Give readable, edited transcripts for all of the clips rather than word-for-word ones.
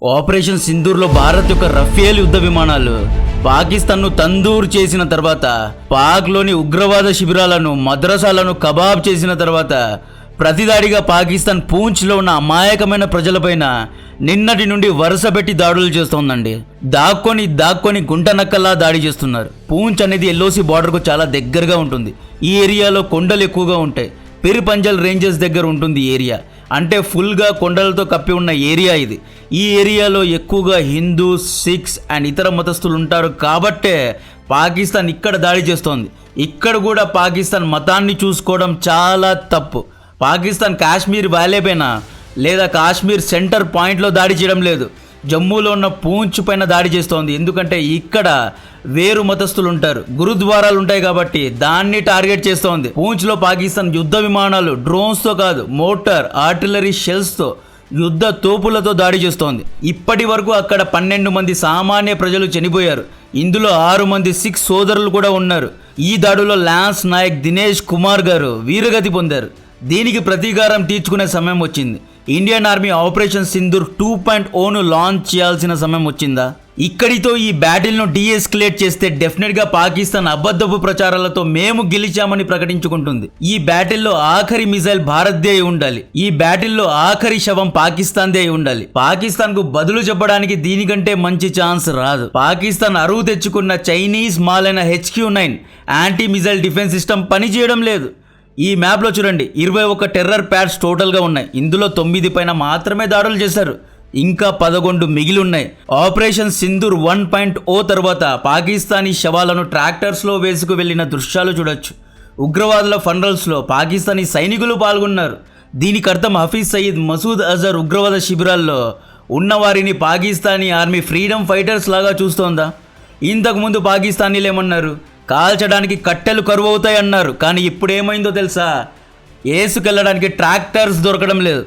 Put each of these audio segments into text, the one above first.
Operation సింధూర్లో Bharat యొక్క Rafale యుద్ధ విమానాలు పాకిస్తాన్ను తందూరు చేసిన తర్వాత, పాక్లోని ఉగ్రవాద శిబిరాలను మద్రసాలను కబాబ్ చేసిన తర్వాత, ప్రతిదాడిగా పాకిస్తాన్ పూంచ్లో ఉన్న అమాయకమైన ప్రజలపైన నిన్నటి నుండి వరుసపెట్టి దాడులు చేస్తోందండి. దాక్కొని గుంటనక్కల్లా దాడి చేస్తున్నారు. పూంచ్ అనేది ఎల్ఓసి బార్డర్కు చాలా దగ్గరగా ఉంటుంది. ఈ ఏరియాలో కొండలు ఎక్కువగా ఉంటాయి. పిరిపంజల్ రేంజెస్ దగ్గర ఉంటుంది ఈ ఏరియా. అంటే ఫుల్గా కొండలతో కప్పి ఉన్న ఏరియా ఇది. ఈ ఏరియాలో ఎక్కువగా హిందూస్, సిఖ్స్ అండ్ ఇతర మతస్థులు ఉంటారు. కాబట్టే పాకిస్తాన్ ఇక్కడ దాడి చేస్తోంది. ఇక్కడ కూడా పాకిస్తాన్ మతాన్ని చూసుకోవడం చాలా తప్పు. పాకిస్తాన్ కాశ్మీర్ వ్యాలీ పైన లేదా కాశ్మీర్ సెంటర్ పాయింట్లో దాడి చేయడం లేదు. జమ్మూలో ఉన్న పూంచ్ పైన దాడి చేస్తోంది. ఎందుకంటే ఇక్కడ వేరు మతస్థులు ఉంటారు, గురుద్వారాలు ఉంటాయి కాబట్టి దాన్ని టార్గెట్ చేస్తోంది. పూంచ్లో పాకిస్తాన్ యుద్ధ విమానాలు డ్రోన్స్తో కాదు, మోటార్ ఆర్టిలరీ షెల్స్తో, యుద్ధ తోపులతో దాడి చేస్తోంది. ఇప్పటి వరకు అక్కడ 12 మంది సామాన్య ప్రజలు చనిపోయారు. ఇందులో 6 మంది సిక్ సోదరులు కూడా ఉన్నారు. ఈ దాడిలో లాన్స్ నాయక్ దినేష్ కుమార్ గారు వీరగతి పొందారు. దీనికి ప్రతీకారం తీర్చుకునే సమయం వచ్చింది. ఇండియన్ ఆర్మీ ఆపరేషన్ సింధూర్ 2.0ను లాంచ్ చేయాల్సిన సమయం వచ్చిందా? ఇక్కడితో ఈ బ్యాటిల్ను డీఎస్కలేట్ చేస్తే డెఫినెట్గా పాకిస్తాన్ అబద్ధపు ప్రచారాలతో మేము గెలిచామని ప్రకటించుకుంటుంది. ఈ బ్యాటిల్లో ఆఖరి మిసైల్ భారత్దే అయి ఉండాలి. ఈ బ్యాటిల్లో ఆఖరి శవం పాకిస్తాన్దే అయి ఉండాలి. పాకిస్తాన్కు బదులు చెప్పడానికి దీనికంటే మంచి ఛాన్స్ రాదు. పాకిస్తాన్ అరువు తెచ్చుకున్న చైనీస్ మాలైన HQ-9 anti missile defence system పనిచేయడం లేదు. ఈ మ్యాప్లో చూడండి, 21 టెర్రర్ ప్యాడ్స్ టోటల్గా ఉన్నాయి. ఇందులో 9 పైన మాత్రమే దాడులు చేశారు. ఇంకా 11 మిగిలి ఉన్నాయి. ఆపరేషన్ సింధూర్ 1.0 తర్వాత పాకిస్తానీ శవాలను ట్రాక్టర్స్లో వేసుకు వెళ్లిన దృశ్యాలు చూడొచ్చు. ఉగ్రవాదుల ఫండ్రల్స్లో పాకిస్తానీ సైనికులు పాల్గొన్నారు. దీనికి అర్థం హఫీజ్ సయీద్, మసూద్ అజర్ ఉగ్రవాద శిబిరాల్లో ఉన్నవారిని పాకిస్తానీ ఆర్మీ ఫ్రీడమ్ ఫైటర్స్ లాగా చూస్తోందా? ఇంతకుముందు పాకిస్తానీలు ఏమన్నారు? కాల్చడానికి కట్టెలు కరువు అవుతాయి అన్నారు. కానీ ఇప్పుడు ఏమైందో తెలుసా? ఏసుకెళ్ళడానికి ట్రాక్టర్స్ దొరకడం లేదు.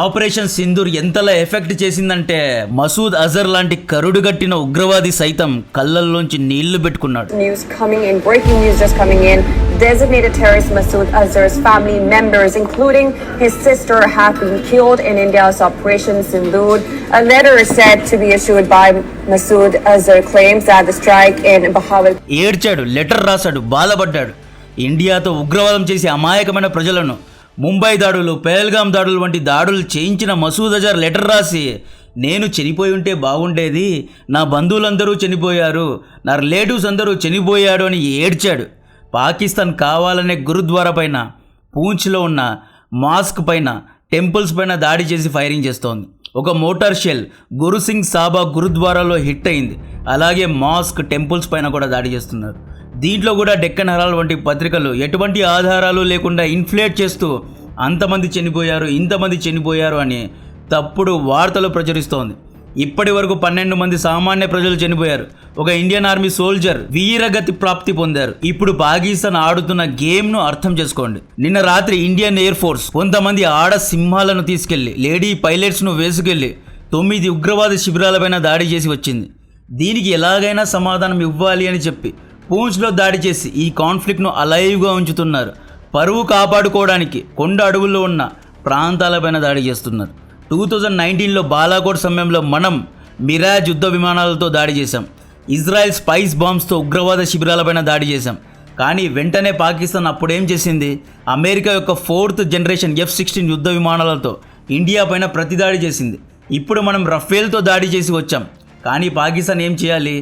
ఆపరేషన్ సింధూర్ ఎంతలా ఎఫెక్ట్ చేసిందంటే మసూద్ అజర్ లాంటి కరుడుగట్టిన ఉగ్రవాది సైతం కళ్ళల్లోంచి నీళ్లు పెట్టుకున్నాడు. Breaking news just coming in. Designated terrorist Masood Azhar's family members, including his sister, have been killed in India's Operation Sindoor. A letter is said to be issued by Masood Azhar claims that the strike in Bahawal. ఏడ్చాడు, letter రాశాడు, బాధపడ్డాడు. ఇండియాతో ఉగ్రవాదం చేసి అమాయకమైన ప్రజలను, ముంబై దాడులు, పెహల్గాం దాడులు వంటి దాడులు చేయించిన మసూద్ అజర్ లెటర్ రాసి, నేను చనిపోయి ఉంటే బాగుండేది, నా బంధువులందరూ చనిపోయారు, నా రిలేటివ్స్ అందరూ చనిపోయాడు అని ఏడ్చాడు. పాకిస్తాన్ కావాలనే గురుద్వారా పైన, పూంచ్లో ఉన్న మాస్క్ పైన, టెంపుల్స్ పైన దాడి చేసి ఫైరింగ్ చేస్తోంది. ఒక మోటార్ షెల్ గురుసింగ్ సాబా గురుద్వారాలో హిట్ అయింది. అలాగే మాస్క్, టెంపుల్స్ పైన కూడా దాడి చేస్తున్నారు. దీంట్లో కూడా డెక్కన్ హెరాల్డ్ వంటి పత్రికలు ఎటువంటి ఆధారాలు లేకుండా ఇన్ఫ్లేట్ చేస్తూ అంతమంది చనిపోయారు, ఇంతమంది చనిపోయారు అని తప్పుడు వార్తలు ప్రచురిస్తోంది. ఇప్పటి వరకు 12 మంది సామాన్య ప్రజలు చనిపోయారు. ఒక ఇండియన్ ఆర్మీ సోల్జర్ వీరగతి ప్రాప్తి పొందారు. ఇప్పుడు పాకిస్తాన్ ఆడుతున్న గేమ్ను అర్థం చేసుకోండి. నిన్న రాత్రి ఇండియన్ ఎయిర్ ఫోర్స్ కొంతమంది ఆడ సింహాలను తీసుకెళ్లి, లేడీ పైలట్స్ను వేసుకెళ్లి 9 ఉగ్రవాద శిబిరాలపైన దాడి చేసి వచ్చింది. దీనికి ఎలాగైనా సమాధానం ఇవ్వాలి అని చెప్పి పూంచ్లో దాడి చేసి ఈ కాన్ఫ్లిక్ట్ను అలైవ్గా ఉంచుతున్నారు. పరువు కాపాడుకోవడానికి కొండ అడవుల్లో ఉన్న ప్రాంతాలపైన దాడి చేస్తున్నారు. 2019లో బాలాకోట్ సమయంలో మనం మిరాజ్ యుద్ధ విమానాలతో దాడి చేశాం. ఇజ్రాయెల్ స్పైస్ బాంబ్స్తో ఉగ్రవాద శిబిరాలపైన దాడి చేశాం. కానీ వెంటనే పాకిస్తాన్ అప్పుడేం చేసింది? అమెరికా యొక్క 4th జనరేషన్ F-16 యుద్ధ విమానాలతో ఇండియా పైన ప్రతిదాడి చేసింది. ఇప్పుడు మనం రఫేల్తో దాడి చేసి వచ్చాం. కానీ పాకిస్తాన్ ఏం చేయాలి?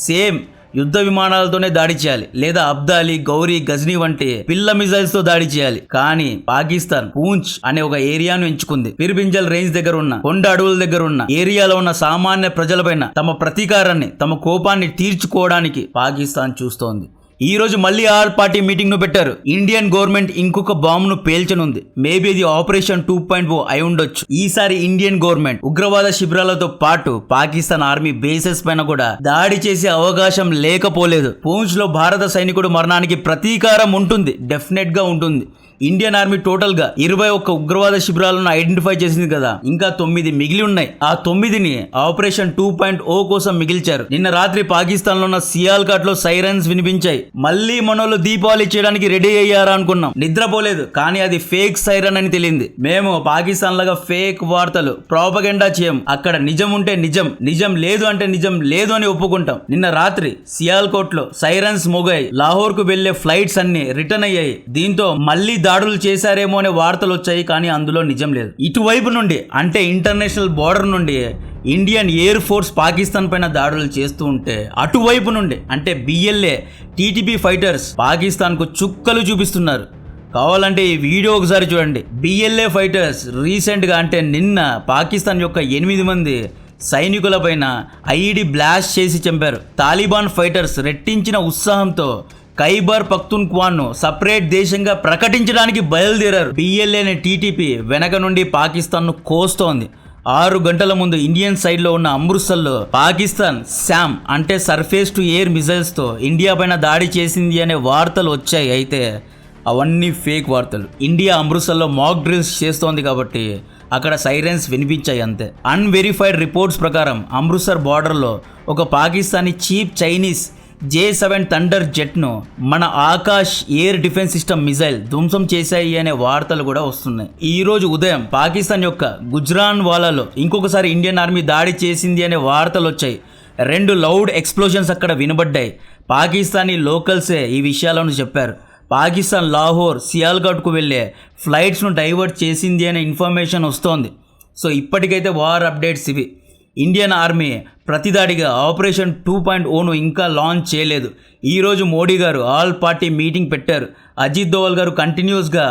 సేమ్ యుద్ధ విమానాలతోనే దాడి చేయాలి, లేదా అబ్దాలి, గౌరీ, గజ్నీ వంటి పిల్ల మిజైల్స్తో దాడి చేయాలి. కానీ పాకిస్తాన్ పూంచ్ అనే ఒక ఏరియాను ఎంచుకుంది. పిరిపింజల్ రేంజ్ దగ్గర ఉన్న, కొండ అడవుల దగ్గర ఉన్న ఏరియాలో ఉన్న సామాన్య ప్రజలపైన తమ ప్రతీకారాన్ని, తమ కోపాన్ని తీర్చుకోవడానికి పాకిస్తాన్ చూస్తోంది. ఈ రోజు మళ్ళీ ఆల్ పార్టీ మీటింగ్ ను పెట్టారు. ఇండియన్ గవర్నమెంట్ ఇంకొక బాంబును పేల్చనుంది. మేబీ ఇది ఆపరేషన్ 2.0 అయి ఉండొచ్చు. ఈసారి ఇండియన్ గవర్నమెంట్ ఉగ్రవాద శిబిరాలతో పాటు పాకిస్తాన్ ఆర్మీ బేసెస్ పైన కూడా దాడి చేసే అవకాశం లేకపోలేదు. పూంచ్ లో భారత సైనికుడు మరణానికి ప్రతీకారం ఉంటుంది, డెఫినెట్ గా ఉంటుంది. ఇండియన్ ఆర్మీ టోటల్ గా 21 ఉగ్రవాద శిబిరాలను ఐడెంటిఫై చేసింది కదా, ఇంకా 9 మిగిలి ఉన్నాయి. ఆ 9ని ఆపరేషన్ 2.0 కోసం మిగిల్చారు. నిన్న రాత్రి పాకిస్తాన్ లో ఉన్న సియాల్కాట్ లో సైరన్స్ వినిపించాయి. మళ్ళీ మనోళ్ళు దీపావళి చేయడానికి రెడీ అయ్యారా అనుకున్నాం. నిద్రపోలేదు, కానీ అది ఫేక్ సైరన్ అని తెలియంది. మేము పాకిస్తాన్ లాగా ఫేక్ వార్తలు ప్రాపగెండా చేయం. అక్కడ నిజం ఉంటే నిజం, నిజం లేదు అంటే నిజం లేదు అని ఒప్పుకుంటాం. నిన్న రాత్రి సియాల్కోట్ లో సైరన్స్ మోగాయి. లాహోర్ కు వెళ్లే ఫ్లైట్స్ అన్ని రిటర్న్ అయ్యాయి. దీంతో మళ్ళీ దాడులు చేశారేమో అనే వార్తలు వచ్చాయి, కానీ అందులో నిజం లేదు. ఇటువైపు నుండి అంటే ఇంటర్నేషనల్ బోర్డర్ నుండి ఇండియన్ ఎయిర్ ఫోర్స్ పాకిస్తాన్ పైన దాడులు చేస్తూ ఉంటే, అటువైపు నుండి అంటే బిఎల్ఏ టీటీపీ ఫైటర్స్ పాకిస్తాన్ కు చుక్కలు చూపిస్తున్నారు. కావాలంటే ఈ వీడియో ఒకసారి చూడండి. బిఎల్ఏ ఫైటర్స్ రీసెంట్ గా అంటే నిన్న పాకిస్తాన్ యొక్క 8 మంది సైనికుల పైన ఐఈడి బ్లాస్ట్ చేసి చంపారు. తాలిబాన్ ఫైటర్స్ రెట్టించిన ఉత్సాహంతో ఖైబర్ పఖ్తూన్ఖ్వాను సపరేట్ దేశంగా ప్రకటించడానికి బయలుదేరారు. బిఎల్ఏ అనే టీటీపీ వెనక నుండి పాకిస్తాన్ను కోస్తోంది. 6 గంటల ముందు ఇండియన్ సైడ్ లో ఉన్న అమృత్సర్లో పాకిస్తాన్ శామ్ అంటే సర్ఫేస్ టు ఎయిర్ మిసైల్స్ తో ఇండియా పైన దాడి చేసింది అనే వార్తలు వచ్చాయి. అయితే అవన్నీ ఫేక్ వార్తలు. ఇండియా అమృత్సర్లో మాక్ డ్రిల్స్ చేస్తోంది కాబట్టి అక్కడ సైరన్స్ వినిపించాయి అంతే. అన్వెరిఫైడ్ రిపోర్ట్స్ ప్రకారం అమృత్సర్ బార్డర్లో ఒక Pakistani cheap Chinese J-7 thunder జెట్ను మన Akash air defence system missile ధ్వంసం చేశాయి అనే వార్తలు కూడా వస్తున్నాయి. ఈ రోజు ఉదయం పాకిస్తాన్ యొక్క గుజ్రాన్ వాలాలో ఇంకొకసారి ఇండియన్ ఆర్మీ దాడి చేసింది అనే వార్తలు వచ్చాయి. 2 లౌడ్ ఎక్స్ప్లోజన్స్ అక్కడ వినబడ్డాయి. పాకిస్తానీ లోకల్సే ఈ విషయాలను చెప్పారు. పాకిస్తాన్ లాహోర్ సియాల్కోట్కు వెళ్ళే ఫ్లైట్స్ను డైవర్ట్ చేసింది అనే ఇన్ఫర్మేషన్ వస్తోంది. సో ఇప్పటికైతే వార్ అప్డేట్స్ ఇవి. ఇండియన్ ఆర్మీ ప్రతిదాడిగా ఆపరేషన్ 2.0ను ఇంకా లాంచ్ చేయలేదు. ఈరోజు మోడీ గారు ఆల్ పార్టీ మీటింగ్ పెట్టారు. అజిత్ దోవల్ గారు కంటిన్యూస్గా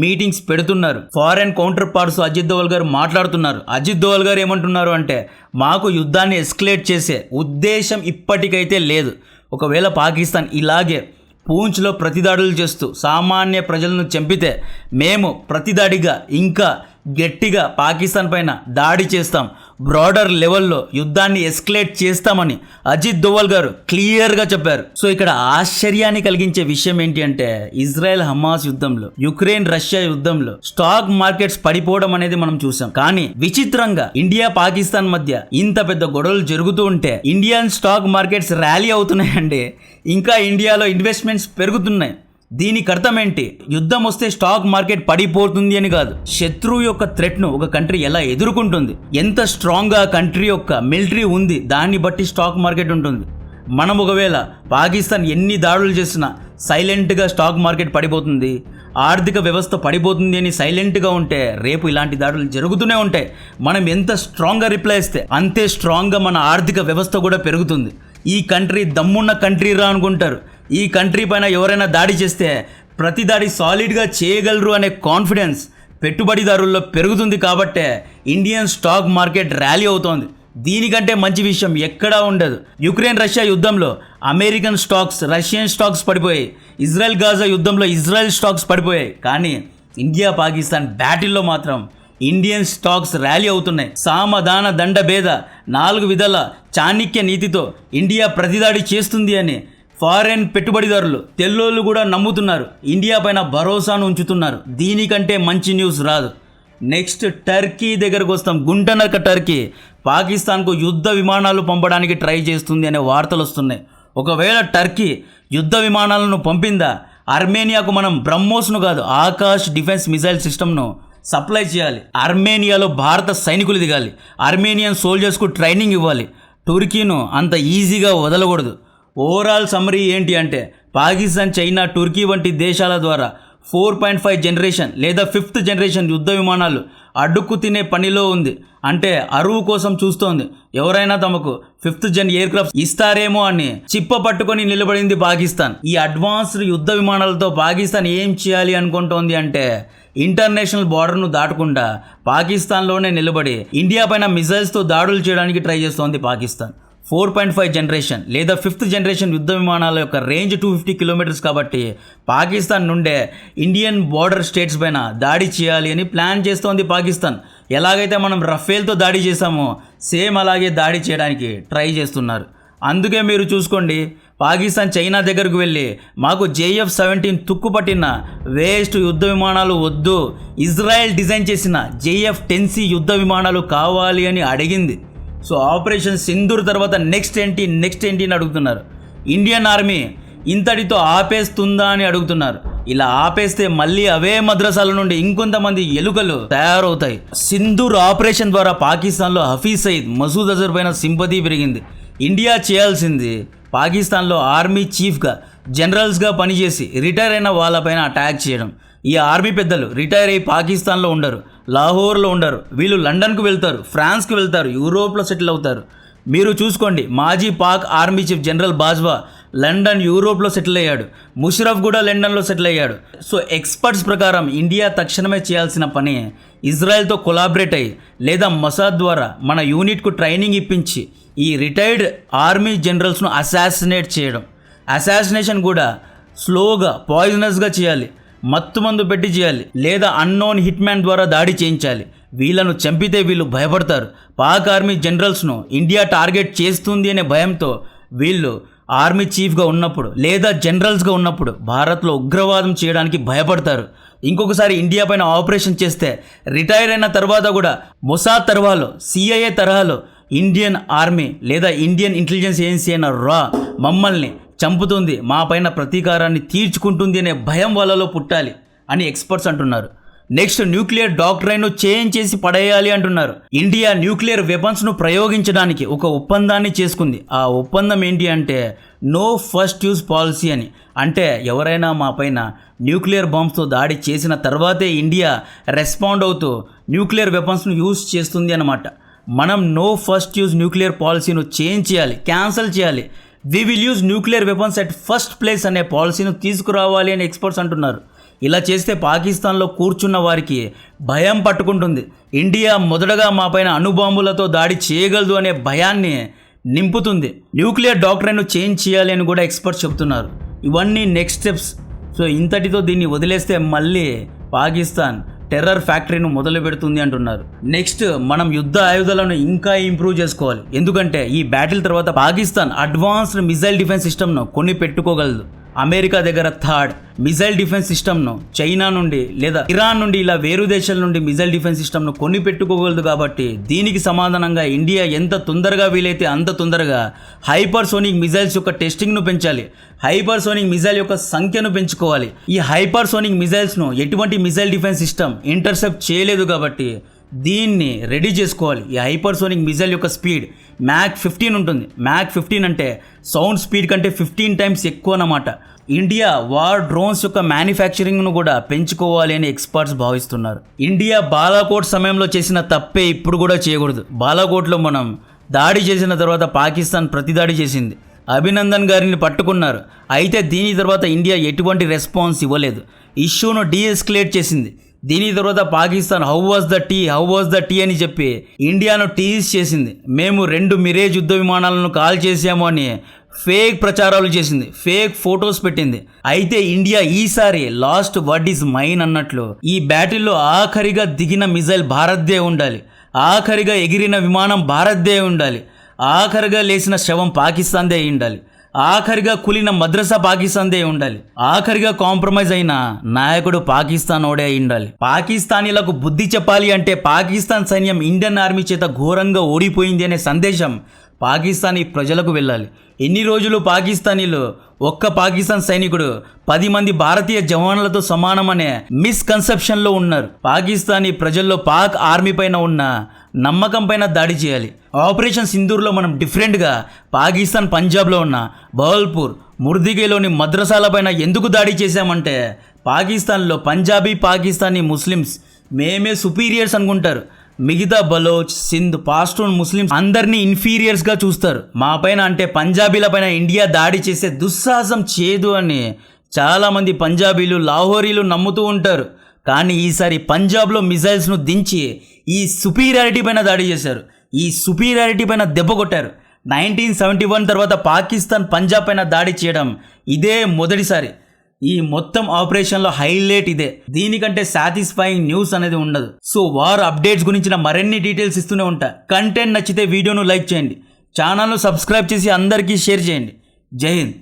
మీటింగ్స్ పెడుతున్నారు. Foreign counterparts Ajit Doval గారు మాట్లాడుతున్నారు. అజిత్ దోవల్ గారు ఏమంటున్నారు అంటే, మాకు యుద్ధాన్ని ఎస్కలేట్ చేసే ఉద్దేశం ఇప్పటికైతే లేదు. ఒకవేళ పాకిస్తాన్ ఇలాగే పూంచ్లో ప్రతిదాడులు చేస్తూ సామాన్య ప్రజలను చంపితే మేము ప్రతిదాడిగా ఇంకా గట్టిగా పాకిస్తాన్ పైన దాడి చేస్తాం, బ్రాడర్ లెవెల్లో యుద్ధాన్ని ఎస్కలేట్ చేస్తామని అజిత్ దోవల్ గారు క్లియర్గా చెప్పారు. సో ఇక్కడ ఆశ్చర్యాన్ని కలిగించే విషయం ఏంటి అంటే, ఇజ్రాయెల్ హమాస్ యుద్ధంలో, యుక్రెయిన్ రష్యా యుద్ధంలో స్టాక్ మార్కెట్స్ పడిపోవడం అనేది మనం చూసాం. కానీ విచిత్రంగా ఇండియా పాకిస్తాన్ మధ్య ఇంత పెద్ద గొడవలు జరుగుతూ ఉంటే ఇండియన్ స్టాక్ మార్కెట్స్ ర్యాలీ అవుతున్నాయండి. ఇంకా ఇండియాలో ఇన్వెస్ట్మెంట్స్ పెరుగుతున్నాయి. దీనికి అర్థం ఏంటి? యుద్ధం వస్తే స్టాక్ మార్కెట్ పడిపోతుంది అని కాదు. శత్రువు యొక్క థ్రెట్ను ఒక కంట్రీ ఎలా ఎదుర్కొంటుంది, ఎంత స్ట్రాంగ్గా కంట్రీ యొక్క మిలిటరీ ఉంది, దాన్ని బట్టి స్టాక్ మార్కెట్ ఉంటుంది. మనం ఒకవేళ పాకిస్తాన్ ఎన్ని దాడులు చేసినా సైలెంట్గా స్టాక్ మార్కెట్ పడిపోతుంది, ఆర్థిక వ్యవస్థ పడిపోతుంది అని సైలెంట్గా ఉంటే రేపు ఇలాంటి దాడులు జరుగుతూనే ఉంటాయి. మనం ఎంత స్ట్రాంగ్గా రిప్లై ఇస్తే అంతే స్ట్రాంగ్గా మన ఆర్థిక వ్యవస్థ కూడా పెరుగుతుంది. ఈ కంట్రీ దమ్మున్న కంట్రీ రా అనుకుంటారు. ఈ కంట్రీ పైన ఎవరైనా దాడి చేస్తే ప్రతి దాడి సాలిడ్గా చేయగలరు అనే కాన్ఫిడెన్స్ పెట్టుబడిదారుల్లో పెరుగుతుంది. కాబట్టే ఇండియన్ స్టాక్ మార్కెట్ ర్యాలీ అవుతోంది. దీనికంటే మంచి విషయం ఎక్కడా ఉండదు. యుక్రెయిన్ రష్యా యుద్ధంలో అమెరికన్ స్టాక్స్, రష్యన్ స్టాక్స్ పడిపోయాయి. ఇజ్రాయెల్ గాజా యుద్ధంలో ఇజ్రాయెల్ స్టాక్స్ పడిపోయాయి. కానీ ఇండియా పాకిస్తాన్ బ్యాటిల్లో మాత్రం ఇండియన్ స్టాక్స్ ర్యాలీ అవుతున్నాయి. సామధాన దండ భేద 4 విధాల చాణక్య నీతితో ఇండియా ప్రతిదాడి చేస్తుంది అని ఫారెన్ పెట్టుబడిదారులు, తెల్లోళ్ళు కూడా నమ్ముతున్నారు. ఇండియా పైన భరోసాను ఉంచుతున్నారు. దీనికంటే మంచి న్యూస్ రాదు. నెక్స్ట్ టర్కీ దగ్గరకు వస్తాం. గుంటనక్క టర్కీ పాకిస్తాన్కు యుద్ధ విమానాలు పంపడానికి ట్రై చేస్తుంది అనే వార్తలు వస్తున్నాయి. ఒకవేళ టర్కీ యుద్ధ విమానాలను పంపిందా, అర్మేనియాకు మనం బ్రహ్మోస్ను కాదు ఆకాష్ డిఫెన్స్ మిసైల్ సిస్టమ్ను సప్లై చేయాలి. అర్మేనియాలో భారత సైనికులు దిగాలి. అర్మేనియన్ సోల్జర్స్కు ట్రైనింగ్ ఇవ్వాలి. టర్కీను అంత ఈజీగా వదలకూడదు. ఓవరాల్ సమ్మరీ ఏంటి అంటే, పాకిస్తాన్, చైనా, టర్కీ వంటి దేశాల ద్వారా 4.5 జనరేషన్ లేదా 5th జనరేషన్ యుద్ధ విమానాలు అడ్డుకు తినే పనిలో ఉంది. అంటే అరువు కోసం చూస్తోంది. ఎవరైనా తమకు 5th జన్ ఎయిర్ క్రాఫ్ట్ ఇస్తారేమో అని చిప్ప పట్టుకొని నిలబడింది పాకిస్తాన్. ఈ అడ్వాన్స్డ్ యుద్ధ విమానాలతో పాకిస్తాన్ ఏం చేయాలి అనుకుంటోంది అంటే, ఇంటర్నేషనల్ బార్డర్ను దాటకుండా పాకిస్తాన్లోనే నిలబడి ఇండియా పైన మిసైల్స్తో దాడులు చేయడానికి ట్రై చేస్తోంది పాకిస్తాన్. 4.5 జనరేషన్ లేదా 5th జనరేషన్ యుద్ధ విమానాల యొక్క రేంజ్ 250 కిలోమీటర్స్ కాబట్టి పాకిస్తాన్ నుండే ఇండియన్ బార్డర్ స్టేట్స్ పైన దాడి చేయాలి అని ప్లాన్ చేస్తోంది పాకిస్తాన్. ఎలాగైతే మనం రఫేల్తో దాడి చేసామో సేమ్ అలాగే దాడి చేయడానికి ట్రై చేస్తున్నారు. అందుకే మీరు చూసుకోండి, పాకిస్తాన్ చైనా దగ్గరకు వెళ్ళి మాకు JF-17 తుక్కుపట్టిన వేస్ట్ యుద్ధ విమానాలు వద్దు, ఇజ్రాయెల్ డిజైన్ చేసిన JF-10C యుద్ధ విమానాలు కావాలి అని అడిగింది. సో ఆపరేషన్ సింధూర్ తర్వాత నెక్స్ట్ ఏంటి అని అడుగుతున్నారు. ఇండియన్ ఆర్మీ ఇంతటితో ఆపేస్తుందా అని అడుగుతున్నారు. ఇలా ఆపేస్తే మళ్ళీ అవే మద్రసాల నుండి ఇంకొంతమంది ఎలుకలు తయారవుతాయి. సింధూర్ ఆపరేషన్ ద్వారా పాకిస్తాన్లో హఫీజ్ సయీద్, మసూద్ అజర్ పైన సింపతి పెరిగింది. ఇండియా చేయాల్సింది పాకిస్తాన్లో ఆర్మీ చీఫ్గా, జనరల్స్గా పనిచేసి రిటైర్ అయిన వాళ్ళపైన అటాక్ చేయడం. ఈ ఆర్మీ పెద్దలు రిటైర్ అయ్యి పాకిస్తాన్లో ఉండరు, లాహోర్లో ఉండరు. వీళ్ళు లండన్కు వెళ్తారు, ఫ్రాన్స్కి వెళ్తారు, యూరోప్లో సెటిల్ అవుతారు. మీరు చూసుకోండి, మాజీ Pak army chief general Bajwa London, యూరోప్లో సెటిల్ అయ్యాడు. ముషరఫ్ కూడా లండన్లో సెటిల్ అయ్యాడు. సో ఎక్స్పర్ట్స్ ప్రకారం ఇండియా తక్షణమే చేయాల్సిన పని ఇజ్రాయెల్తో కొలాబరేట్ అయ్యి లేదా మొసాద్ ద్వారా మన యూనిట్కు ట్రైనింగ్ ఇప్పించి ఈ రిటైర్డ్ ఆర్మీ జనరల్స్ను అసాసినేట్ చేయడం. అసాసినేషన్ కూడా స్లోగా, పాయిజనస్గా చేయాలి, మత్తు మందు పెట్టి చేయాలి, లేదా అన్నోన్ హిట్ మ్యాన్ ద్వారా దాడి చేయించాలి. వీళ్ళను చంపితే వీళ్ళు భయపడతారు. పాక్ ఆర్మీ జనరల్స్ను ఇండియా టార్గెట్ చేస్తుంది అనే భయంతో వీళ్ళు ఆర్మీ చీఫ్గా ఉన్నప్పుడు లేదా జనరల్స్గా ఉన్నప్పుడు భారత్లో ఉగ్రవాదం చేయడానికి భయపడతారు. ఇంకొకసారి ఇండియా పైన ఆపరేషన్ చేస్తే రిటైర్ అయిన తర్వాత కూడా మొసాద్ తరహాలో, CIA తరహాలో ఇండియన్ ఆర్మీ లేదా ఇండియన్ ఇంటెలిజెన్స్ ఏజెన్సీ అయిన రా మమ్మల్ని చంపుతుంది, మా పైన ప్రతీకారాన్ని తీర్చుకుంటుంది అనే భయం వాళ్ళలో పుట్టాలి అని ఎక్స్పర్ట్స్ అంటున్నారు. నెక్స్ట్, న్యూక్లియర్ డాక్ట్రైన్ను చేంజ్ చేసి పడేయాలి అంటున్నారు. ఇండియా న్యూక్లియర్ వెపన్స్ను ప్రయోగించడానికి ఒక ఒప్పందాన్ని చేసుకుంది. ఆ ఒప్పందం ఏంటి అంటే నో ఫస్ట్ యూజ్ పాలసీ అని. అంటే ఎవరైనా మా పైన న్యూక్లియర్ బాంబ్స్తో దాడి చేసిన తర్వాతే ఇండియా రెస్పాండ్ అవుతూ న్యూక్లియర్ వెపన్స్ను యూజ్ చేస్తుంది అన్నమాట. మనం నో ఫస్ట్ యూజ్ న్యూక్లియర్ పాలసీను చేంజ్ చేయాలి, క్యాన్సిల్ చేయాలి. We will use nuclear weapons at first place అనే పాలసీను తీసుకురావాలి అని ఎక్స్పర్ట్స్ అంటున్నారు. ఇలా చేస్తే పాకిస్తాన్లో కూర్చున్న వారికి భయం పట్టుకుంటుంది. ఇండియా మొదటగా మా పైన అణుబాంబులతో దాడి చేయగలదు అనే భయాన్ని నింపుతుంది. న్యూక్లియర్ డాక్ట్రైన్ను చేంజ్ చేయాలి అని కూడా ఎక్స్పర్ట్స్ చెప్తున్నారు. ఇవన్నీ నెక్స్ట్ స్టెప్స్. సో ఇంతటితో దీన్ని వదిలేస్తే మళ్ళీ పాకిస్తాన్ టెర్రర్ ఫ్యాక్టరీను మొదలు పెడుతుంది అంటున్నారు. నెక్స్ట్, మనం యుద్ధ ఆయుధాలను ఇంకా ఇంప్రూవ్ చేసుకోవాలి. ఎందుకంటే ఈ బ్యాటిల్ తర్వాత పాకిస్తాన్ అడ్వాన్స్డ్ మిసైల్ డిఫెన్స్ సిస్టమ్ను కొని పెట్టుకోగలదు. అమెరికా దగ్గర థర్డ్ మిసైల్ డిఫెన్స్ సిస్టమ్ను చైనా నుండి లేదా ఇరాన్ నుండి ఇలా వేరు దేశాల నుండి మిసైల్ డిఫెన్స్ సిస్టమ్ను కొని పెట్టుకోగలదు. కాబట్టి దీనికి సమాధానంగా ఇండియా ఎంత తొందరగా వీలైతే అంత తొందరగా హైపర్సోనిక్ మిసైల్స్ యొక్క టెస్టింగ్ను పెంచాలి. హైపర్సోనిక్ మిసైల్ యొక్క సంఖ్యను పెంచుకోవాలి. ఈ హైపర్సోనిక్ మిసైల్స్ను ఎటువంటి మిసైల్ డిఫెన్స్ సిస్టమ్ ఇంటర్సెప్ట్ చేయలేదు కాబట్టి దీన్ని రెడీ చేసుకోవాలి. ఈ హైపర్సోనిక్ మిసైల్ యొక్క స్పీడ్ మ్యాక్ 15 ఉంటుంది. మ్యాక్ 15 అంటే సౌండ్ స్పీడ్ కంటే 15 టైమ్స్ ఎక్కువ అన్నమాట. ఇండియా వార్ డ్రోన్స్ యొక్క మ్యానుఫ్యాక్చరింగ్ను కూడా పెంచుకోవాలి అని ఎక్స్పర్ట్స్ భావిస్తున్నారు. ఇండియా బాలాకోట్ సమయంలో చేసిన తప్పే ఇప్పుడు కూడా చేయకూడదు. బాలాకోట్లో మనం దాడి చేసిన తర్వాత పాకిస్తాన్ ప్రతిదాడి చేసింది. అభినందన్ గారిని పట్టుకున్నారు. అయితే దీని తర్వాత ఇండియా ఎటువంటి రెస్పాన్స్ ఇవ్వలేదు. ఇష్యూను డీఎస్కలేట్ చేసింది. దీని తర్వాత Pakistan how was the tea అని చెప్పి ఇండియాను టీజ్ చేసింది. మేము 2 మిరేజ్ యుద్ధ విమానాలను కాల్ చేశాము అని ఫేక్ ప్రచారాలు చేసింది, ఫేక్ ఫొటోస్ పెట్టింది. అయితే ఇండియా ఈసారి లాస్ట్ వర్డ్ ఈజ్ మైన్ అన్నట్లు ఈ బ్యాటిల్లో ఆఖరిగా దిగిన మిజైల్ భారత్దే ఉండాలి, ఆఖరిగా ఎగిరిన విమానం భారత్దే ఉండాలి, ఆఖరిగా లేచిన శవం పాకిస్తాన్దే ఉండాలి, ఆఖరిగా కూలిన మద్రసా పాకిస్తాన్దే ఉండాలి, ఆఖరిగా కాంప్రమైజ్ అయిన నాయకుడు పాకిస్తాన్ ఓడే ఉండాలి. పాకిస్తానీలకు బుద్ధి చెప్పాలి అంటే పాకిస్తాన్ సైన్యం ఇండియన్ ఆర్మీ చేత ఘోరంగా ఓడిపోయింది అనే సందేశం పాకిస్తానీ ప్రజలకు వెళ్ళాలి. ఎన్ని రోజులు పాకిస్తానీలు ఒక్క పాకిస్తాన్ సైనికుడు 10 మంది భారతీయ జవాన్లతో సమానమనే మిస్కన్సెప్షన్లో ఉన్నారు. పాకిస్తానీ ప్రజల్లో పాక్ ఆర్మీ పైన ఉన్న నమ్మకం పైన దాడి చేయాలి. ఆపరేషన్ సింధూర్లో మనం డిఫరెంట్గా పాకిస్తాన్ పంజాబ్లో ఉన్న బహల్పూర్, ముర్దిగేలోని మద్రసాలపైన ఎందుకు దాడి చేశామంటే పాకిస్తాన్లో పాకిస్తానీ ముస్లిమ్స్ మేమే సుపీరియర్స్ అనుకుంటారు. మిగతా బలోచ్, సింధ్, పాస్టూన్ ముస్లిమ్స్ అందరినీ ఇన్ఫీరియర్స్గా చూస్తారు. మా పైన అంటే పంజాబీల పైన ఇండియా దాడి చేసే దుస్సాహసం చేయదు అని చాలామంది పంజాబీలు, లాహోరీలు నమ్ముతూ ఉంటారు. కానీ ఈసారి పంజాబ్లో మిజైల్స్ను దించి ఈ సుపీరియారిటీ పైన దాడి చేశారు, ఈ సుపీరియారిటీ పైన దెబ్బ కొట్టారు. 1971 తర్వాత పాకిస్తాన్ పంజాబ్ పైన దాడి చేయడం ఇదే మొదటిసారి. ఈ మొత్తం ఆపరేషన్లో హైలైట్ ఇదే. దీనికంటే సాటిస్ఫైయింగ్ న్యూస్ అనేది ఉండదు. సో వార్ అప్డేట్స్ గురించిన మరిన్ని డీటెయిల్స్ ఇస్తూనే ఉంటా. కంటెంట్ నచ్చితే వీడియోను లైక్ చేయండి, ఛానల్ను సబ్స్క్రైబ్ చేసి అందరికీ షేర్ చేయండి. జై హింద్.